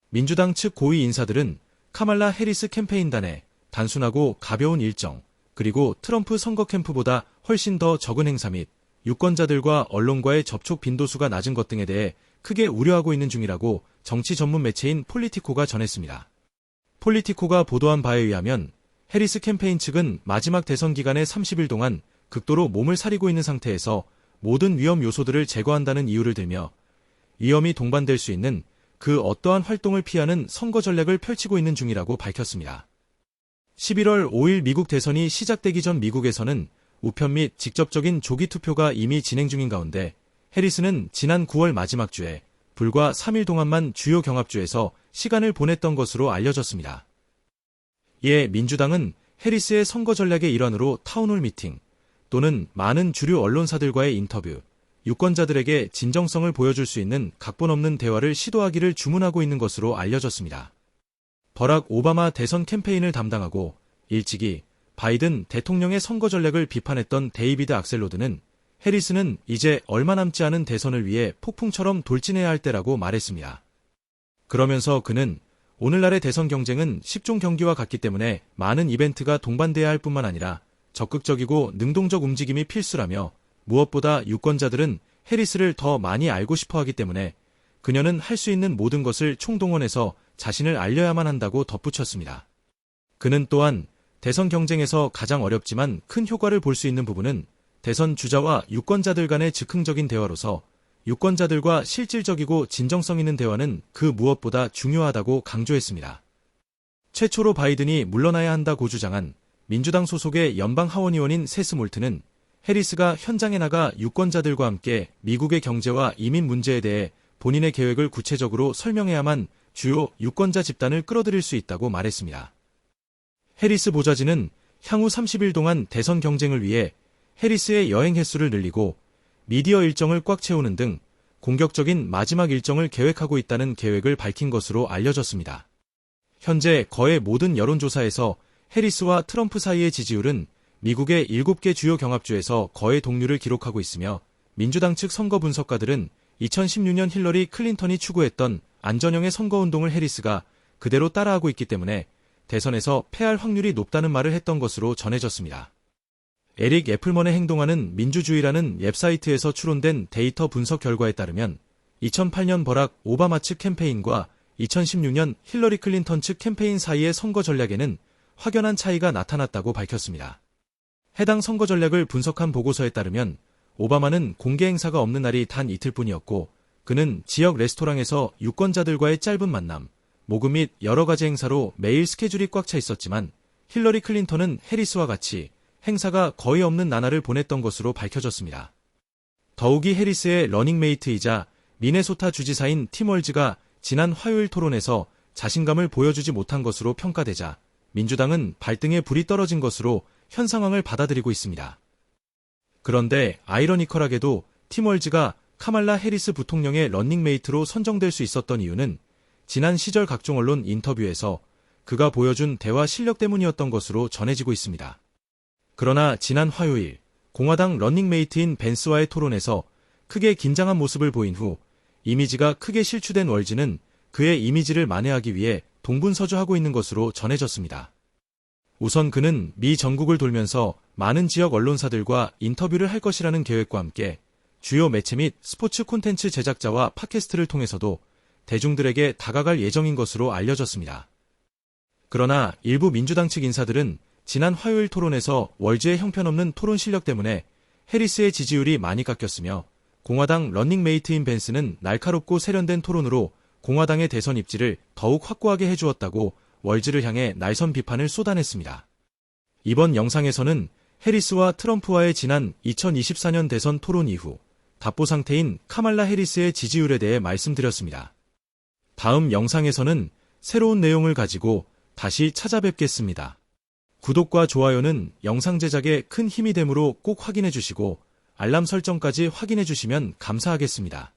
민주당 측 고위 인사들은 카말라 해리스 캠페인단의 단순하고 가벼운 일정, 그리고 트럼프 선거 캠프보다 훨씬 더 적은 행사 및 유권자들과 언론과의 접촉 빈도수가 낮은 것 등에 대해 크게 우려하고 있는 중이라고 정치 전문 매체인 폴리티코가 전했습니다. 폴리티코가 보도한 바에 의하면 해리스 캠페인 측은 마지막 대선 기간의 30일 동안 극도로 몸을 사리고 있는 상태에서 모든 위험 요소들을 제거한다는 이유를 들며 위험이 동반될 수 있는 그 어떠한 활동을 피하는 선거 전략을 펼치고 있는 중이라고 밝혔습니다. 11월 5일 미국 대선이 시작되기 전 미국에서는 우편 및 직접적인 조기 투표가 이미 진행 중인 가운데 해리스는 지난 9월 마지막 주에 불과 3일 동안만 주요 경합주에서 시간을 보냈던 것으로 알려졌습니다. 이에 민주당은 해리스의 선거 전략의 일환으로 타운홀 미팅 또는 많은 주류 언론사들과의 인터뷰, 유권자들에게 진정성을 보여줄 수 있는 각본 없는 대화를 시도하기를 주문하고 있는 것으로 알려졌습니다. 버락 오바마 대선 캠페인을 담당하고 일찍이 바이든 대통령의 선거 전략을 비판했던 데이비드 악셀로드는 해리스는 이제 얼마 남지 않은 대선을 위해 폭풍처럼 돌진해야 할 때라고 말했습니다. 그러면서 그는 오늘날의 대선 경쟁은 10종 경기와 같기 때문에 많은 이벤트가 동반돼야 할 뿐만 아니라 적극적이고 능동적 움직임이 필수라며 무엇보다 유권자들은 해리스를 더 많이 알고 싶어 하기 때문에 그녀는 할 수 있는 모든 것을 총동원해서 자신을 알려야만 한다고 덧붙였습니다. 그는 또한 대선 경쟁에서 가장 어렵지만 큰 효과를 볼 수 있는 부분은 대선 주자와 유권자들 간의 즉흥적인 대화로서 유권자들과 실질적이고 진정성 있는 대화는 그 무엇보다 중요하다고 강조했습니다. 최초로 바이든이 물러나야 한다고 주장한 민주당 소속의 연방 하원의원인 세스 몰트는 해리스가 현장에 나가 유권자들과 함께 미국의 경제와 이민 문제에 대해 본인의 계획을 구체적으로 설명해야만 주요 유권자 집단을 끌어들일 수 있다고 말했습니다. 해리스 보좌진은 향후 30일 동안 대선 경쟁을 위해 해리스의 여행 횟수를 늘리고 미디어 일정을 꽉 채우는 등 공격적인 마지막 일정을 계획하고 있다는 계획을 밝힌 것으로 알려졌습니다. 현재 거의 모든 여론조사에서 해리스와 트럼프 사이의 지지율은 미국의 7개 주요 경합주에서 거의 동률을 기록하고 있으며 민주당 측 선거 분석가들은 2016년 힐러리 클린턴이 추구했던 안전형의 선거운동을 해리스가 그대로 따라하고 있기 때문에 대선에서 패할 확률이 높다는 말을 했던 것으로 전해졌습니다. 에릭 애플먼의 행동하는 민주주의라는 웹사이트에서 추론된 데이터 분석 결과에 따르면 2008년 버락 오바마 측 캠페인과 2016년 힐러리 클린턴 측 캠페인 사이의 선거 전략에는 확연한 차이가 나타났다고 밝혔습니다. 해당 선거 전략을 분석한 보고서에 따르면 오바마는 공개 행사가 없는 날이 단 이틀뿐이었고 그는 지역 레스토랑에서 유권자들과의 짧은 만남, 모금 및 여러 가지 행사로 매일 스케줄이 꽉 차 있었지만 힐러리 클린턴은 해리스와 같이 행사가 거의 없는 나날을 보냈던 것으로 밝혀졌습니다. 더욱이 해리스의 러닝메이트이자 미네소타 주지사인 팀 월즈가 지난 화요일 토론에서 자신감을 보여주지 못한 것으로 평가되자 민주당은 발등에 불이 떨어진 것으로 현 상황을 받아들이고 있습니다. 그런데 아이러니컬하게도 팀 월즈가 카말라 해리스 부통령의 런닝메이트로 선정될 수 있었던 이유는 지난 시절 각종 언론 인터뷰에서 그가 보여준 대화 실력 때문이었던 것으로 전해지고 있습니다. 그러나 지난 화요일 공화당 런닝메이트인 벤스와의 토론에서 크게 긴장한 모습을 보인 후 이미지가 크게 실추된 월즈는 그의 이미지를 만회하기 위해 동분서주하고 있는 것으로 전해졌습니다. 우선 그는 미 전국을 돌면서 많은 지역 언론사들과 인터뷰를 할 것이라는 계획과 함께 주요 매체 및 스포츠 콘텐츠 제작자와 팟캐스트를 통해서도 대중들에게 다가갈 예정인 것으로 알려졌습니다. 그러나 일부 민주당 측 인사들은 지난 화요일 토론에서 월즈의 형편없는 토론 실력 때문에 해리스의 지지율이 많이 깎였으며 공화당 런닝메이트인 벤스는 날카롭고 세련된 토론으로 공화당의 대선 입지를 더욱 확고하게 해주었다고 월즈를 향해 날선 비판을 쏟아냈습니다. 이번 영상에서는 해리스와 트럼프와의 지난 2024년 대선 토론 이후 답보 상태인 카말라 해리스의 지지율에 대해 말씀드렸습니다. 다음 영상에서는 새로운 내용을 가지고 다시 찾아뵙겠습니다. 구독과 좋아요는 영상 제작에 큰 힘이 되므로 꼭 확인해 주시고 알람 설정까지 확인해 주시면 감사하겠습니다.